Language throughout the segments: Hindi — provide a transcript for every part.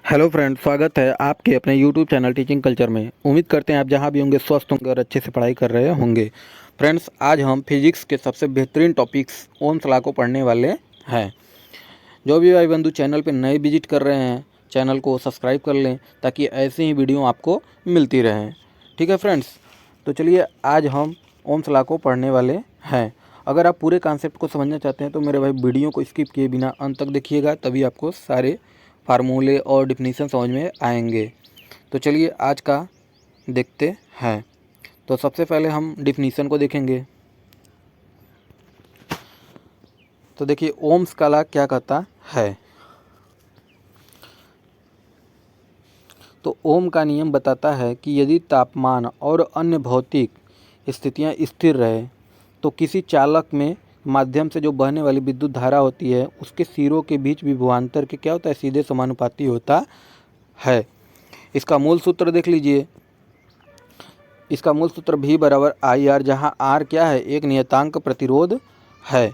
हेलो फ्रेंड, स्वागत है आपके अपने यूट्यूब चैनल टीचिंग कल्चर में। उम्मीद करते हैं आप जहां भी होंगे स्वस्थ होंगे और अच्छे से पढ़ाई कर रहे होंगे। फ्रेंड्स, आज हम फिजिक्स के सबसे बेहतरीन टॉपिक्स ओम्स लॉ को पढ़ने वाले हैं। जो भी भाई बंधु चैनल पर नए विजिट कर रहे हैं, चैनल को सब्सक्राइब कर लें ताकि ऐसी ही वीडियो आपको मिलती रहें। ठीक है फ्रेंड्स, तो चलिए आज हम ओम्स लॉ को पढ़ने वाले हैं। अगर आप पूरे कॉन्सेप्ट को समझना चाहते हैं तो मेरे भाई वीडियो को स्किप किए बिना अंत तक देखिएगा, तभी आपको सारे फार्मूले और डिफिनीशन समझ में आएंगे। तो चलिए आज का देखते हैं। तो सबसे पहले हम डिफिनीशन को देखेंगे। तो देखिए ओम्स का लॉ क्या कहता है। तो ओम का नियम बताता है कि यदि तापमान और अन्य भौतिक स्थितियां स्थिर रहे तो किसी चालक में माध्यम से जो बहने वाली विद्युत धारा होती है उसके सिरों के बीच विभवांतर के क्या होता है, सीधे समानुपाती होता है। इसका मूल सूत्र देख लीजिए। इसका मूल सूत्र V बराबर आई आर, जहाँ R क्या है, एक नियतांक प्रतिरोध है।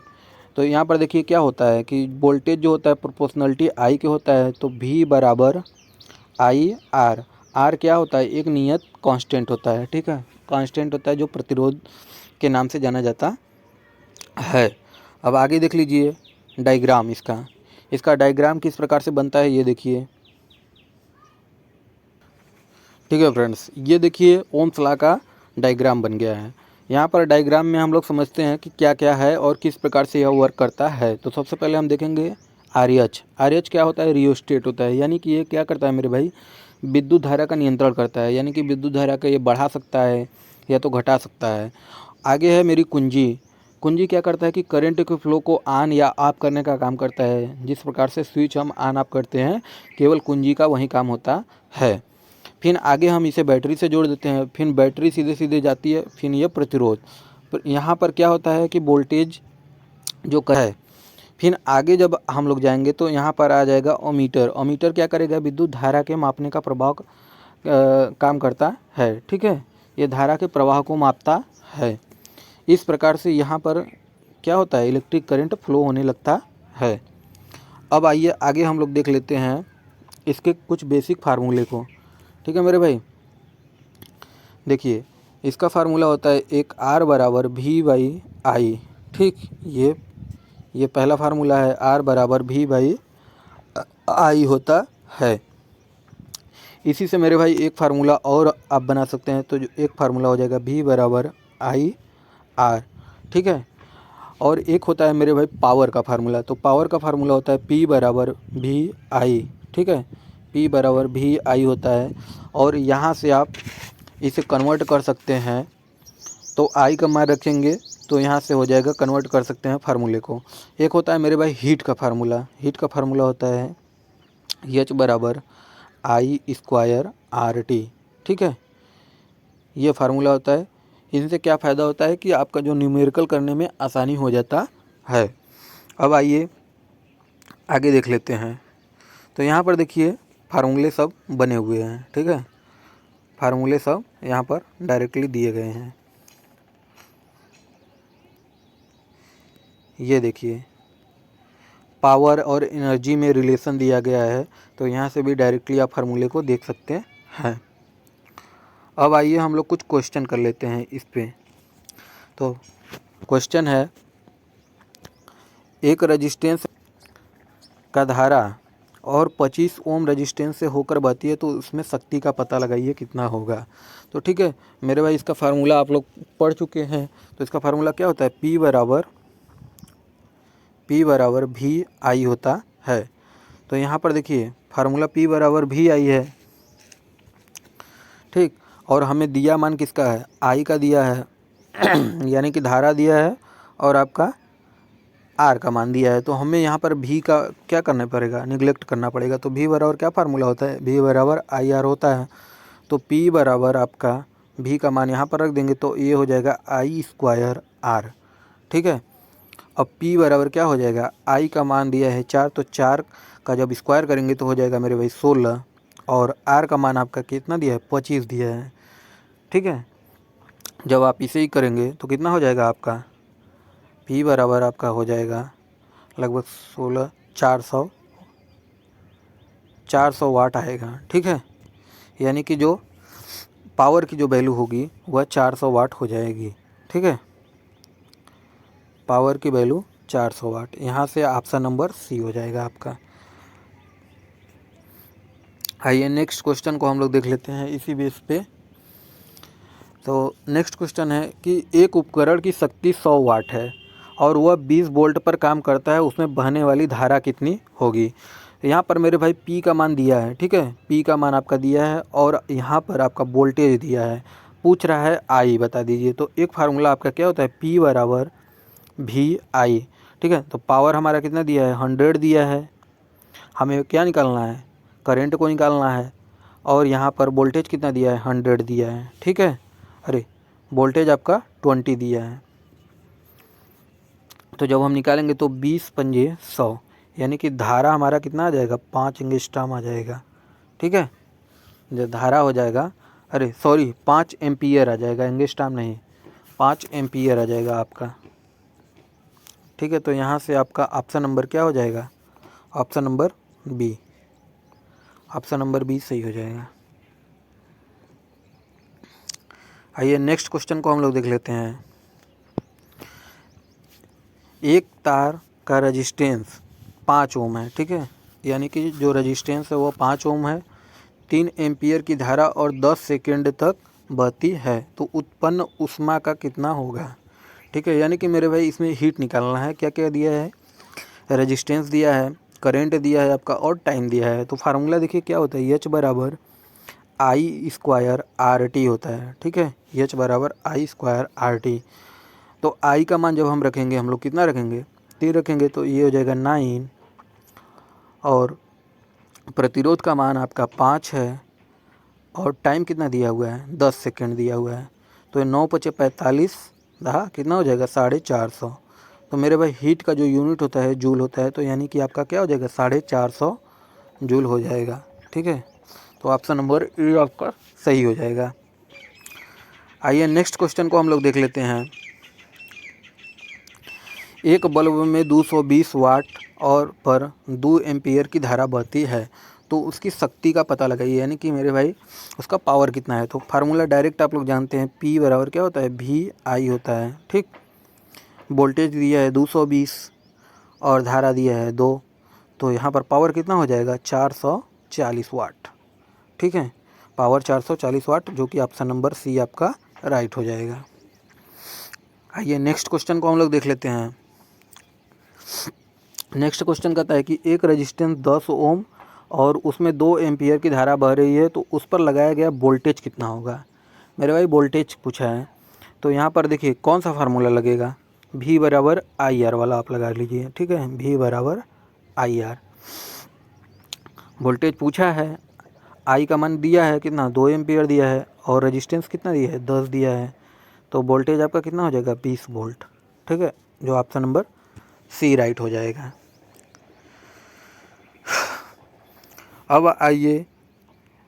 तो यहाँ पर देखिए क्या होता है कि वोल्टेज जो होता है प्रोपोर्शनलिटी I के होता है, तो V बराबर आई आर। R क्या होता है, एक नियत कांस्टेंट होता है। ठीक है, कांस्टेंट होता है जो प्रतिरोध के नाम से जाना जाता है। अब आगे देख लीजिए डायग्राम इसका डायग्राम किस प्रकार से बनता है ये देखिए। ठीक है फ्रेंड्स, ये देखिए ओम्स लॉ का डायग्राम बन गया है। यहाँ पर डायग्राम में हम लोग समझते हैं कि क्या क्या है और किस प्रकार से यह वर्क करता है। तो सबसे पहले हम देखेंगे आर एच क्या होता है, रियोस्टेट होता है। यानी कि ये क्या करता है मेरे भाई, विद्युत धारा का नियंत्रण करता है। यानी कि विद्युत धारा का ये बढ़ा सकता है या तो घटा सकता है। आगे है मेरी कुंजी क्या करता है कि करंट के फ्लो को ऑन या ऑफ करने का काम करता है। जिस प्रकार से स्विच हम ऑन ऑफ करते हैं, केवल कुंजी का वही काम होता है। फिर आगे हम इसे बैटरी से जोड़ देते हैं, फिर बैटरी सीधे सीधे जाती है, फिर यह प्रतिरोध। यहाँ पर क्या होता है कि वोल्टेज जो है। फिर आगे जब हम लोग जाएंगे तो यहाँ पर आ जाएगा ओमीटर। ओमीटर क्या करेगा, विद्युत धारा के मापने का प्रभाव काम करता है। ठीक है, ये धारा के प्रवाह को मापता है। इस प्रकार से यहाँ पर क्या होता है, इलेक्ट्रिक करंट फ्लो होने लगता है। अब आइए आगे हम लोग देख लेते हैं इसके कुछ बेसिक फार्मूले को। ठीक है मेरे भाई, देखिए इसका फार्मूला होता है एक R बराबर V बाई आई। ठीक, ये पहला फार्मूला है, R बराबर V बाई आई होता है। इसी से मेरे भाई एक फार्मूला और आप बना सकते हैं। तो जो एक फार्मूला हो जाएगा V बराबर आई आर। ठीक है, और एक होता है मेरे भाई पावर का फार्मूला। तो पावर का फार्मूला होता है P बराबर V आई। ठीक है, P बराबर V आई होता है। और यहाँ से आप इसे कन्वर्ट कर सकते हैं। तो आई का मान रखेंगे तो यहाँ से हो जाएगा, कन्वर्ट कर सकते हैं फार्मूले को। एक होता है मेरे भाई हीट का फार्मूला। हीट का फार्मूला होता है H बराबर आई स्क्वायर आर टी। ठीक है, ये फार्मूला होता है। इनसे क्या फ़ायदा होता है कि आपका जो न्यूमेरिकल करने में आसानी हो जाता है। अब आइए आगे देख लेते हैं। तो यहाँ पर देखिए फार्मूले सब बने हुए हैं। ठीक है, फार्मूले सब यहाँ पर डायरेक्टली दिए गए हैं। ये देखिए पावर और एनर्जी में रिलेशन दिया गया है, तो यहाँ से भी डायरेक्टली आप फार्मूले को देख सकते हैं। अब आइए हम लोग कुछ क्वेश्चन कर लेते हैं इस पे। तो क्वेश्चन है, एक रेजिस्टेंस का धारा और 25 ओम रेजिस्टेंस से होकर बहती है, तो उसमें शक्ति का पता लगाइए कितना होगा। तो ठीक है मेरे भाई, इसका फार्मूला आप लोग पढ़ चुके हैं। तो इसका फार्मूला क्या होता है, P बराबर V आई होता है। तो यहाँ पर देखिए फार्मूला P बराबर V आई है। ठीक, और हमें दिया मान किसका है, I का दिया है यानी कि धारा दिया है, और आपका R का मान दिया है। तो हमें यहाँ पर V का क्या करना पड़ेगा, निगलेक्ट करना पड़ेगा। तो V बराबर क्या फार्मूला होता है, V बराबर आई आर होता है। तो P बराबर आपका V का मान यहाँ पर रख देंगे तो ये हो जाएगा आई स्क्वायर आर। ठीक है, अब P बराबर क्या हो जाएगा, I का मान दिया है 4, तो 4 का जब स्क्वायर करेंगे तो हो जाएगा मेरे भाई 16, और R का मान आपका कितना दिया है, 25 दिया है। ठीक है, जब आप इसे ही करेंगे तो कितना हो जाएगा आपका, P बराबर आपका हो जाएगा लगभग 16, 400 400 वाट आएगा। ठीक है, यानी कि जो पावर की जो वैल्यू होगी वह 400 वाट हो जाएगी। ठीक है, पावर की वैल्यू 400 वाट। यहाँ से ऑप्शन नंबर सी हो जाएगा आपका। आइए नेक्स्ट क्वेश्चन को हम लोग देख लेते हैं इसी बेस पे। तो नेक्स्ट क्वेश्चन है कि एक उपकरण की शक्ति 100 वाट है और वह 20 वोल्ट पर काम करता है, उसमें बहने वाली धारा कितनी होगी। यहाँ पर मेरे भाई P का मान दिया है। ठीक है, P का मान आपका दिया है और यहाँ पर आपका वोल्टेज दिया है। पूछ रहा है I बता दीजिए। तो एक फार्मूला आपका क्या होता है, P बराबर VI। ठीक है, तो पावर हमारा कितना दिया है, 100 दिया है। हमें क्या निकालना है, करंट को निकालना है। और यहाँ पर वोल्टेज कितना दिया है, 100 दिया है। ठीक है, अरे वोल्टेज आपका 20 दिया है। तो जब हम निकालेंगे तो 20 पंजे 100, यानी कि धारा हमारा कितना आ जाएगा, 5 एंगस्ट्रॉम आ जाएगा। ठीक है, जब धारा हो जाएगा, अरे सॉरी 5 एम्पियर आ जाएगा, एंगस्ट्रॉम नहीं, 5 एम्पियर आ जाएगा आपका। ठीक है, तो यहाँ से आपका ऑप्शन नंबर क्या हो जाएगा, option number B. Option number B सही हो जाएगा। आइए नेक्स्ट क्वेश्चन को हम लोग देख लेते हैं। एक तार का रेजिस्टेंस 5 ओम है। ठीक है, यानी कि जो रेजिस्टेंस है वो 5 ओम है, 3 एम्पियर की धारा और 10 सेकेंड तक बहती है, तो उत्पन्न ऊष्मा का कितना होगा। ठीक है, यानी कि मेरे भाई इसमें हीट निकालना है। क्या क्या दिया है, रेजिस्टेंस दिया है, करंट दिया है आपका और टाइम दिया है। तो फार्मूला देखिए क्या होता है, H बराबर आई स्क्वायर RT होता है। ठीक है, H बराबर आई स्क्वायर RT। तो I का मान जब हम रखेंगे, हम लोग कितना रखेंगे, 3 रखेंगे, तो ये हो जाएगा 9। और प्रतिरोध का मान आपका 5 है और टाइम कितना दिया हुआ है, 10 सेकेंड दिया हुआ है। तो 9 × 5 = 45, दहा कितना हो जाएगा, 450। तो मेरे भाई हीट का जो यूनिट होता है जूल होता है, तो यानी कि आपका क्या हो जाएगा, 450 जूल हो जाएगा। ठीक है, तो ऑप्शन नंबर ए आपका सही हो जाएगा। आइए नेक्स्ट क्वेश्चन को हम लोग देख लेते हैं। एक बल्ब में 220 वाट और पर 2 एम्पियर की धारा बहती है, तो उसकी शक्ति का पता लगाइए, यानी कि मेरे भाई उसका पावर कितना है। तो फार्मूला डायरेक्ट आप लोग जानते हैं, P बराबर क्या होता है, VI होता है। ठीक, वोल्टेज दिया है 220 और धारा दिया है 2, तो यहाँ पर पावर कितना हो जाएगा, 440 वाट। ठीक है, पावर 440 वाट, जो कि ऑप्शन नंबर सी आपका राइट हो जाएगा। आइए नेक्स्ट क्वेश्चन को हम लोग देख लेते हैं। नेक्स्ट क्वेश्चन कहता है कि एक रेजिस्टेंस 10 ओम और उसमें 2 एम्पियर की धारा बह रही है, तो उस पर लगाया गया वोल्टेज कितना होगा। मेरे भाई वोल्टेज पूछा है, तो यहाँ पर देखिए कौन सा फार्मूला लगेगा, V बराबर IR वाला आप लगा लीजिए। ठीक है, V बराबर IR। वोल्टेज पूछा है, I का मान दिया है कितना, 2 एम्पियर दिया है और रेजिस्टेंस कितना दिया है, 10 दिया है, तो वोल्टेज आपका कितना हो जाएगा, 20 वोल्ट। ठीक है, जो ऑप्शन नंबर सी राइट हो जाएगा। अब आइए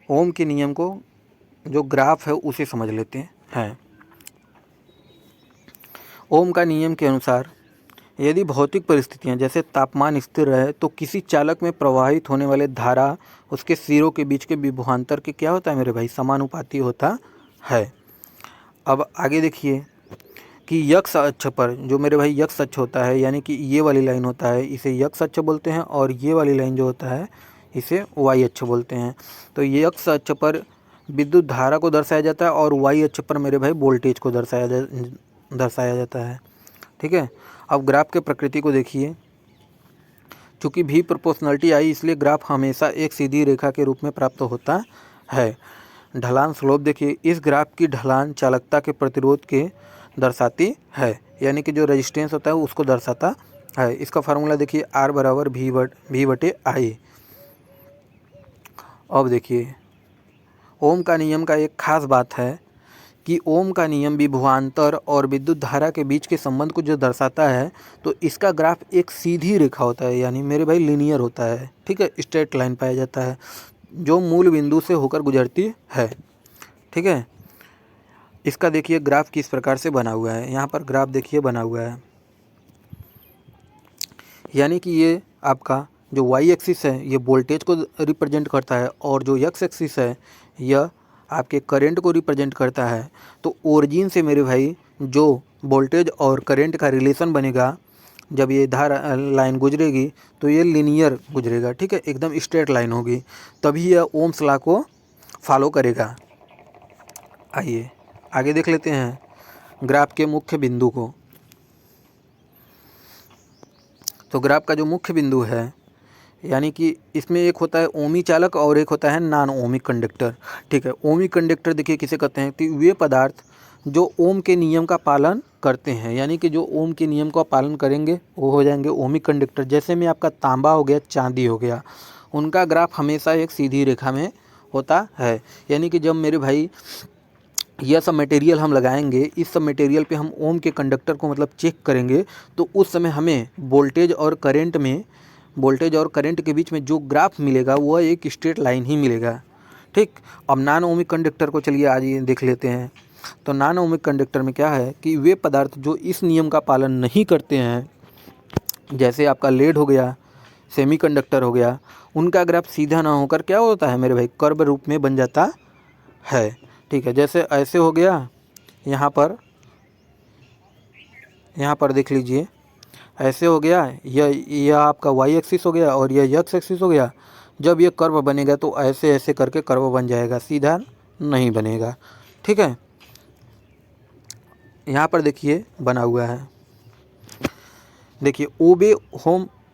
ओम के नियम को जो ग्राफ है उसे समझ लेते हैं। ओम का नियम के अनुसार यदि भौतिक परिस्थितियां जैसे तापमान स्थिर रहे, तो किसी चालक में प्रवाहित होने वाले धारा उसके सिरों के बीच के विभवांतर के क्या होता है मेरे भाई, समानुपाती होता है। अब आगे देखिए कि यक्ष अक्ष पर जो मेरे भाई यक्ष अक्ष होता है, यानी कि ये वाली लाइन होता है, इसे यक्ष अक्ष बोलते हैं, और ये वाली लाइन जो होता है इसे वाई अक्ष बोलते हैं। तो ये यक्ष अक्ष पर विद्युत धारा को दर्शाया जाता है और वाई अक्ष पर मेरे भाई वोल्टेज को दर्शाया जाता है। ठीक है, अब ग्राफ के प्रकृति को देखिए। चूँकि भी प्रोपोर्शनलिटी आई, इसलिए ग्राफ हमेशा एक सीधी रेखा के रूप में प्राप्त होता है। ढलान स्लोप देखिए, इस ग्राफ की ढलान चालकता के प्रतिरोध के दर्शाती है, यानी कि जो रेजिस्टेंस होता है उसको दर्शाता है। इसका फार्मूला देखिए, R बराबर V/I। अब देखिए ओम का नियम का एक खास बात है कि ओम का नियम विभवांतर और विद्युत धारा के बीच के संबंध को जो दर्शाता है, तो इसका ग्राफ एक सीधी रेखा होता है, यानी मेरे भाई लीनियर होता है। ठीक है, स्ट्रेट लाइन पाया जाता है जो मूल बिंदु से होकर गुजरती है। ठीक है, इसका देखिए ग्राफ किस प्रकार से बना हुआ है, यहाँ पर ग्राफ देखिए बना हुआ है, यानी कि ये आपका जो वाई एक्सिस है ये वोल्टेज को रिप्रेजेंट करता है और जो एक्स एक्सिस है यह आपके करंट को रिप्रेजेंट करता है। तो ओरिजिन से मेरे भाई जो वोल्टेज और करंट का रिलेशन बनेगा, जब ये धारा लाइन गुजरेगी तो ये लीनियर गुजरेगा, ठीक है, एकदम स्ट्रेट लाइन होगी, तभी यह ओम्स लॉ को फॉलो करेगा। आइए आगे देख लेते हैं ग्राफ के मुख्य बिंदु को। तो ग्राफ का जो मुख्य बिंदु है, यानी कि इसमें एक होता है ओमी चालक और एक होता है नॉन ओमिक कंडक्टर, ठीक है। ओमिक कंडक्टर देखिए किसे कहते हैं, कि वे पदार्थ जो ओम के नियम का पालन करते हैं, यानी कि जो ओम के नियम का पालन करेंगे वो हो जाएंगे ओमिक कंडक्टर। जैसे में आपका तांबा हो गया, चांदी हो गया, उनका ग्राफ हमेशा एक सीधी रेखा में होता है। यानी कि जब मेरे भाई यह सब मटेरियल हम लगाएंगे, इस सब मटेरियल पे हम ओम के कंडक्टर को मतलब चेक करेंगे, तो उस समय हमें वोल्टेज और करंट के बीच में जो ग्राफ मिलेगा वह एक स्ट्रेट लाइन ही मिलेगा, ठीक। अब नॉन ओमिक कंडक्टर को चलिए आज ये देख लेते हैं। तो नॉन ओमिक कंडक्टर में क्या है कि वे पदार्थ जो इस नियम का पालन नहीं करते हैं, जैसे आपका लेड हो गया, सेमीकंडक्टर हो गया, उनका ग्राफ सीधा ना होकर क्या होता है मेरे भाई, कर्व रूप में बन जाता है, ठीक है। जैसे ऐसे हो गया, यहाँ पर देख लीजिए ऐसे हो गया, यह आपका वाई एक्सिस हो गया और यह एक्स एक्सिस हो गया। जब ये कर्व बनेगा तो ऐसे ऐसे करके कर्व बन जाएगा, सीधा नहीं बनेगा, ठीक है। यहाँ पर देखिए बना हुआ है, देखिए ओबे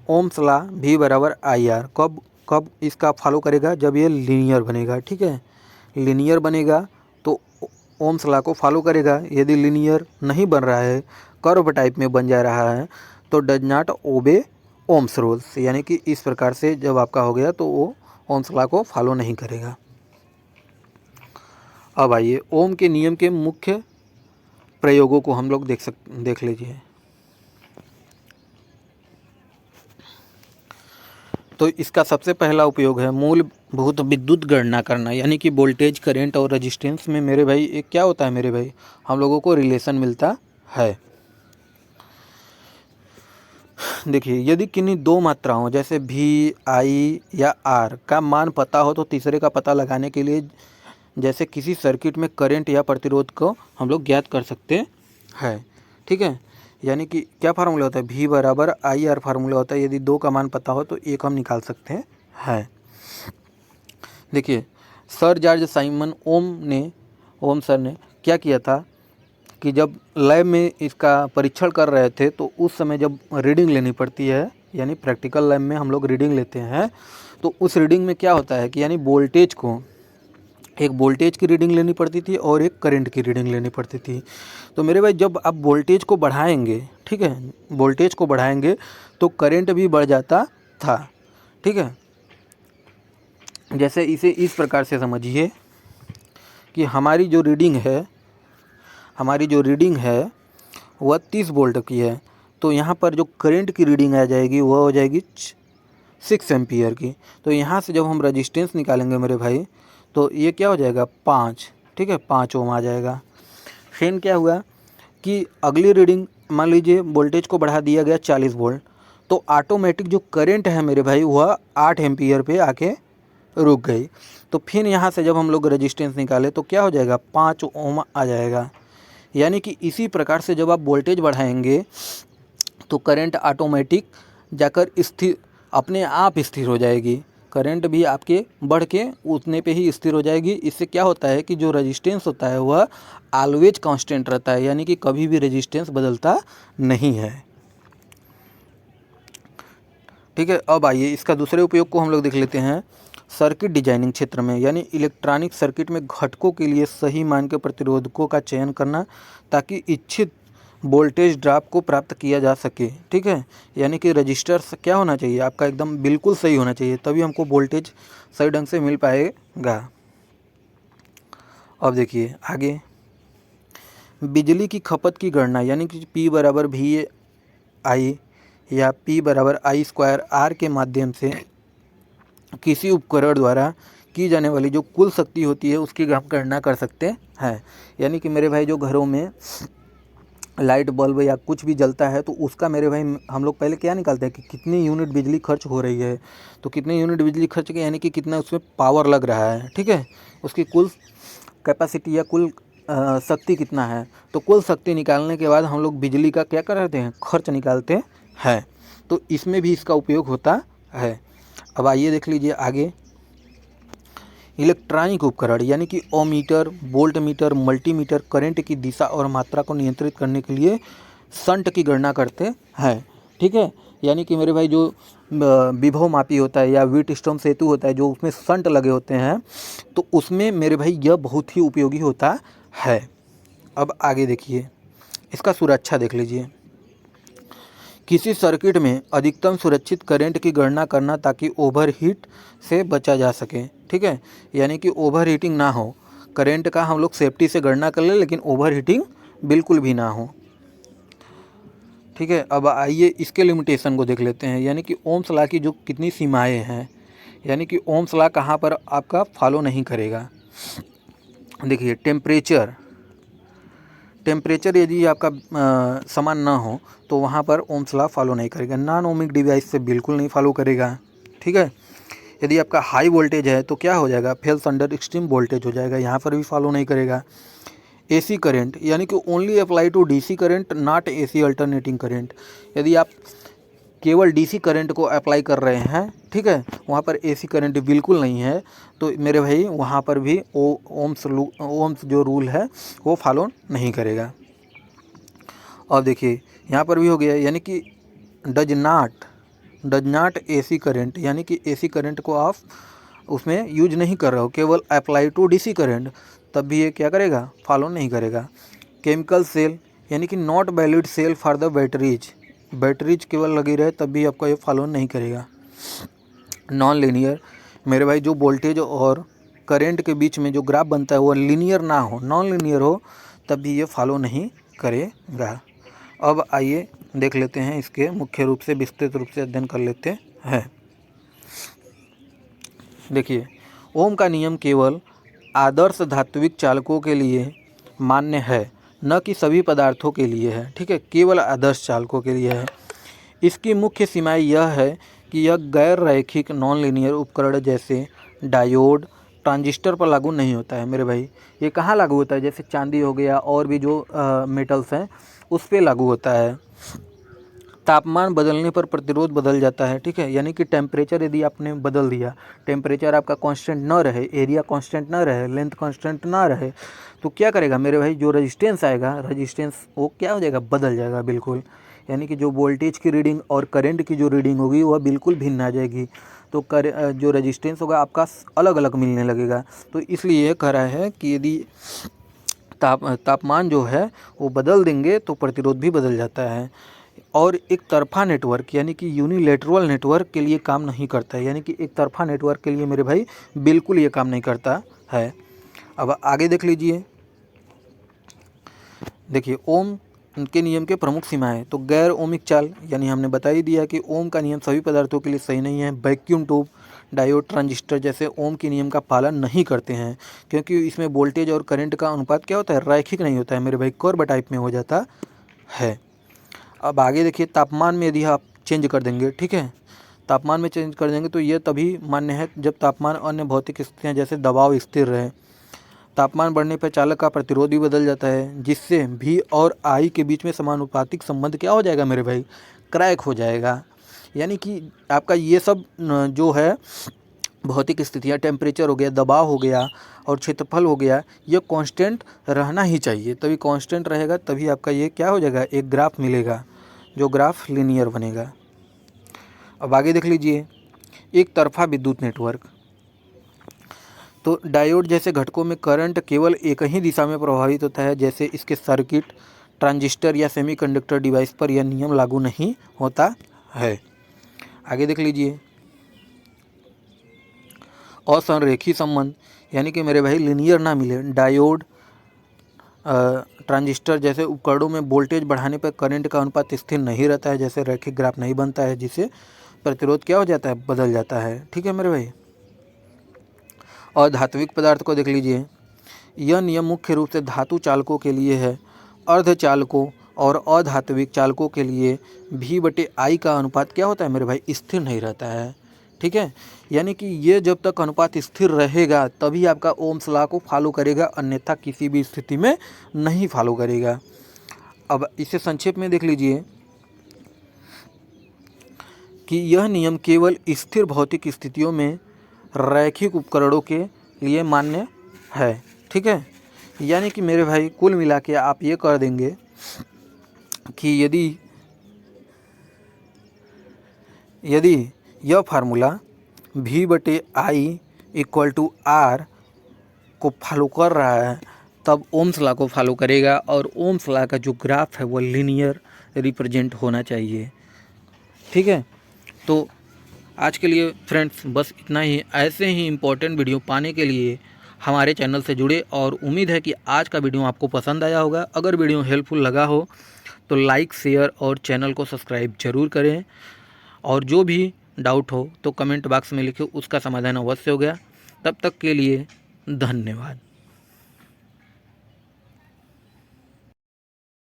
ओम्स लॉ V बराबर आई आर, कब इसका फॉलो करेगा, जब ये लीनियर बनेगा, ठीक है। लीनियर बनेगा तो ओम्स लॉ को फॉलो करेगा। यदि लीनियर नहीं बन रहा है, कर्व टाइप में बन जा रहा है, तो does not obey Ohm's rules, यानी कि इस प्रकार से जब आपका हो गया तो वो ओम्स लॉ को फॉलो नहीं करेगा। अब आइए ओम के नियम के मुख्य प्रयोगों को हम लोग देख लीजिए। तो इसका सबसे पहला उपयोग है मूलभूत विद्युत गणना करना, यानी कि वोल्टेज, करंट और रेजिस्टेंस में मेरे भाई एक क्या होता है मेरे भाई, हम लोगों को रिलेशन मिलता है। देखिए यदि किन्हीं दो मात्राओं जैसे V, I या R का मान पता हो तो तीसरे का पता लगाने के लिए जैसे किसी सर्किट में करंट या प्रतिरोध को हम लोग ज्ञात कर सकते हैं, ठीक है। यानी कि क्या फार्मूला होता है, V बराबर आई आर फार्मूला होता है। यदि दो का मान पता हो तो एक हम निकाल सकते हैं। देखिए सर जॉर्ज साइमन ओम सर ने क्या किया था कि जब लैब में इसका परीक्षण कर रहे थे तो उस समय जब रीडिंग लेनी पड़ती है, यानी प्रैक्टिकल लैब में हम लोग रीडिंग लेते हैं, तो उस रीडिंग में क्या होता है कि यानी एक वोल्टेज की रीडिंग लेनी पड़ती थी और एक करंट की रीडिंग लेनी पड़ती थी। तो मेरे भाई जब आप वोल्टेज को बढ़ाएंगे, ठीक है, वोल्टेज को बढ़ाएंगे तो करंट भी बढ़ जाता था, ठीक है। जैसे इसे इस प्रकार से समझिए कि हमारी जो रीडिंग है वह 30 वोल्ट की है, तो यहाँ पर जो करंट की रीडिंग आ जाएगी वह हो जाएगी 6 एम्पियर की। तो यहाँ से जब हम रेजिस्टेंस निकालेंगे मेरे भाई तो ये क्या हो जाएगा 5, ठीक है, 5 ओम आ जाएगा। फिर क्या हुआ कि अगली रीडिंग मान लीजिए वोल्टेज को बढ़ा दिया गया 40 वोल्ट, तो ऑटोमेटिक जो करंट है मेरे भाई वह 8 एम्पियर पे आके रुक गई। तो फिर यहाँ से जब हम लोग रेजिस्टेंस निकाले तो क्या हो जाएगा 5 ओम आ जाएगा। यानी कि इसी प्रकार से जब आप वोल्टेज बढ़ाएंगे तो करंट ऑटोमेटिक जाकर अपने आप स्थिर हो जाएगी, करंट भी आपके बढ़ के उतने पे ही स्थिर हो जाएगी। इससे क्या होता है कि जो रेजिस्टेंस होता है वह ऑलवेज कांस्टेंट रहता है, यानी कि कभी भी रेजिस्टेंस बदलता नहीं है, ठीक है। अब आइए इसका दूसरे उपयोग को हम लोग देख लेते हैं सर्किट डिजाइनिंग क्षेत्र में, यानी इलेक्ट्रॉनिक सर्किट में घटकों के लिए सही मान के प्रतिरोधकों का चयन करना ताकि इच्छित वोल्टेज ड्रॉप को प्राप्त किया जा सके, ठीक है। यानी कि रजिस्टर क्या होना चाहिए आपका, एकदम बिल्कुल सही होना चाहिए, तभी हमको वोल्टेज सही ढंग से मिल पाएगा। अब देखिए आगे बिजली की खपत की गणना, यानी कि P बराबर VI या P बराबर I स्क्वायर R के माध्यम से किसी उपकरण द्वारा की जाने वाली जो कुल शक्ति होती है उसकी हम गणना कर सकते हैं। यानी कि मेरे भाई जो घरों में लाइट बल्ब या कुछ भी जलता है तो उसका मेरे भाई हम लोग पहले क्या निकालते हैं कि कितनी यूनिट बिजली खर्च हो रही है। तो कितनी यूनिट बिजली खर्च की यानी कि कितना उसमें पावर लग रहा है, ठीक है, उसकी कुल कैपेसिटी या कुल शक्ति कितना है। तो कुल शक्ति निकालने के बाद हम लोग बिजली का क्या करते हैं, खर्च निकालते हैं। तो इसमें भी इसका उपयोग होता है। अब आइए देख लीजिए आगे, इलेक्ट्रॉनिक उपकरण यानी कि ओमीटर, वोल्ट मीटर, मल्टीमीटर करंट की दिशा और मात्रा को नियंत्रित करने के लिए शंट की गणना करते हैं, ठीक है। यानी कि मेरे भाई जो विभव मापी होता है या व्हीटस्टोन सेतु होता है जो उसमें शंट लगे होते हैं, तो उसमें मेरे भाई यह बहुत ही उपयोगी होता है। अब आगे देखिए, इसका सुरक्षा देख लीजिए। किसी सर्किट में अधिकतम सुरक्षित करंट की गणना करना ताकि ओवरहीट से बचा जा सके, ठीक है। यानी कि ओवर हीटिंग ना हो, करंट का हम लोग सेफ्टी से गणना कर ले लेकिन ओवर हीटिंग बिल्कुल भी ना हो, ठीक है। अब आइए इसके लिमिटेशन को देख लेते हैं, यानी कि ओम्स लॉ की जो कितनी सीमाएं हैं, यानी कि ओम्स लॉ कहाँ पर आपका फॉलो नहीं करेगा। देखिए टेम्परेचर यदि आपका समान ना हो तो वहाँ पर ओम्स लॉ फॉलो नहीं करेगा। नॉन ओमिक डिवाइस से बिल्कुल नहीं फॉलो करेगा, ठीक है। यदि आपका हाई वोल्टेज है तो क्या हो जाएगा, फेल्स अंडर एक्सट्रीम वोल्टेज हो जाएगा, यहाँ पर भी फॉलो नहीं करेगा। एसी करंट यानी कि only apply to DC current not AC alternating current. यदि आप केवल डीसी करंट को अप्लाई कर रहे हैं, ठीक है, वहाँ पर एसी करंट बिल्कुल नहीं है, तो मेरे भाई वहाँ पर भी ओम्स जो रूल है वो फॉलो नहीं करेगा। और देखिए यहाँ पर भी हो गया, यानी कि डज नॉट एसी करंट, यानी कि एसी करंट को आप उसमें यूज नहीं कर रहे हो, केवल अप्लाई टू डीसी करंट, तब भी ये क्या करेगा, फॉलो नहीं करेगा। केमिकल सेल यानी कि not valid cell for the batteries केवल लगी रहे तब भी आपका ये फॉलो नहीं करेगा। नॉन लीनियर, मेरे भाई जो वोल्टेज और करंट के बीच में जो ग्राफ बनता है वो लीनियर ना हो, नॉन लीनियर हो, तब भी ये फॉलो नहीं करेगा। अब आइए देख लेते हैं, इसके मुख्य रूप से विस्तृत रूप से अध्ययन कर लेते हैं। देखिए, ओम का नियम केवल आदर्श धात्विक चालकों के लिए मान्य है, न कि सभी पदार्थों के लिए है, ठीक है, केवल आदर्श चालकों के लिए है। इसकी मुख्य सीमाएं यह है कि यह गैर रैखिक नॉन लीनियर उपकरण जैसे डायोड, ट्रांजिस्टर पर लागू नहीं होता है। मेरे भाई ये कहाँ लागू होता है, जैसे चांदी हो गया और भी जो मेटल्स हैं उस पर लागू होता है। तापमान बदलने पर प्रतिरोध बदल जाता है, ठीक है, यानी कि टेम्परेचर यदि आपने बदल दिया, टेम्परेचर आपका कांस्टेंट न रहे, एरिया कांस्टेंट न रहे, लेंथ कांस्टेंट ना रहे, तो क्या करेगा मेरे भाई, जो रेजिस्टेंस आएगा, रेजिस्टेंस वो क्या हो जाएगा, बदल जाएगा बिल्कुल। यानी कि जो वोल्टेज की रीडिंग और करंट की जो रीडिंग होगी वह बिल्कुल भिन्न आ जाएगी। तो जो रेजिस्टेंस होगा आपका अलग अलग मिलने लगेगा। तो इसलिए यह कह रहा है कि यदि तापमान जो है वो बदल देंगे तो प्रतिरोध भी बदल जाता है। और एक तरफा नेटवर्क यानी कि यूनिलेटरल नेटवर्क के लिए काम नहीं करता है, यानी कि एक तरफा नेटवर्क के लिए मेरे भाई बिल्कुल ये काम नहीं करता है। अब आगे देख लीजिए, देखिए ओम के नियम के प्रमुख सीमाएं। तो गैर ओमिक चाल, यानी हमने बता ही दिया कि ओम का नियम सभी पदार्थों के लिए सही नहीं है। वैक्यूम ट्यूब, डायोड, ट्रांजिस्टर जैसे ओम के नियम का पालन नहीं करते हैं, क्योंकि इसमें वोल्टेज और करंट का अनुपात क्या होता है, रैखिक नहीं होता है मेरे भाई, कर्व टाइप में हो जाता है। अब आगे देखिए, तापमान में यदि आप चेंज कर देंगे, ठीक है, तापमान में चेंज कर देंगे तो यह तभी मान्य है जब तापमान अन्य भौतिक स्थितियाँ जैसे दबाव स्थिर रहे। तापमान बढ़ने पर चालक का प्रतिरोध भी बदल जाता है, जिससे V और I के बीच में समानुपातिक संबंध क्या हो जाएगा मेरे भाई, क्रैक हो जाएगा। यानी कि आपका ये सब जो है भौतिक स्थितियाँ, टेम्परेचर हो गया, दबाव हो गया और क्षेत्रफल हो गया, ये कांस्टेंट रहना ही चाहिए, तभी कांस्टेंट रहेगा, तभी आपका ये क्या हो जाएगा, एक ग्राफ मिलेगा, जो ग्राफ लीनियर बनेगा। अब आगे देख लीजिए, एक तरफा विद्युत नेटवर्क। तो डायोड जैसे घटकों में करंट केवल एक ही दिशा में प्रभावित होता है, जैसे इसके सर्किट, ट्रांजिस्टर या सेमीकंडक्टर डिवाइस पर यह नियम लागू नहीं होता है। आगे देख लीजिए, असंरेखी संबंध, यानी कि मेरे भाई लीनियर ना मिले। डायोड, ट्रांजिस्टर जैसे उपकरणों में वोल्टेज बढ़ाने पर करंट का अनुपात स्थिर नहीं रहता है, जैसे रैखिक ग्राफ नहीं बनता है, जिससे प्रतिरोध क्या हो जाता है, बदल जाता है, ठीक है मेरे भाई। और धात्विक पदार्थ को देख लीजिए, यह नियम मुख्य रूप से धातु चालकों के लिए है। अर्धचालकों और अधात्विक चालकों के लिए V/I का अनुपात क्या होता है मेरे भाई, स्थिर नहीं रहता है। ठीक है, यानी कि ये जब तक अनुपात स्थिर रहेगा तभी आपका ओम्स लॉ को फॉलो करेगा, अन्यथा किसी भी स्थिति में नहीं फॉलो करेगा। अब इसे संक्षेप में देख लीजिए कि यह नियम केवल स्थिर भौतिक स्थितियों में रैखिक उपकरणों के लिए मान्य है। ठीक है, यानी कि मेरे भाई कुल मिला के आप ये कर देंगे कि यदि यह फार्मूला V/I = R को फॉलो कर रहा है तब ओम्स लॉ को फॉलो करेगा, और ओम्स लॉ का जो ग्राफ है वो लीनियर रिप्रेजेंट होना चाहिए। ठीक है, तो आज के लिए फ्रेंड्स बस इतना ही। ऐसे ही इम्पोर्टेंट वीडियो पाने के लिए हमारे चैनल से जुड़े, और उम्मीद है कि आज का वीडियो आपको पसंद आया होगा। अगर वीडियो हेल्पफुल लगा हो तो लाइक, शेयर और चैनल को सब्सक्राइब जरूर करें, और जो भी डाउट हो तो कमेंट बॉक्स में लिखें, उसका समाधान अवश्य हो गया। तब तक के लिए धन्यवाद।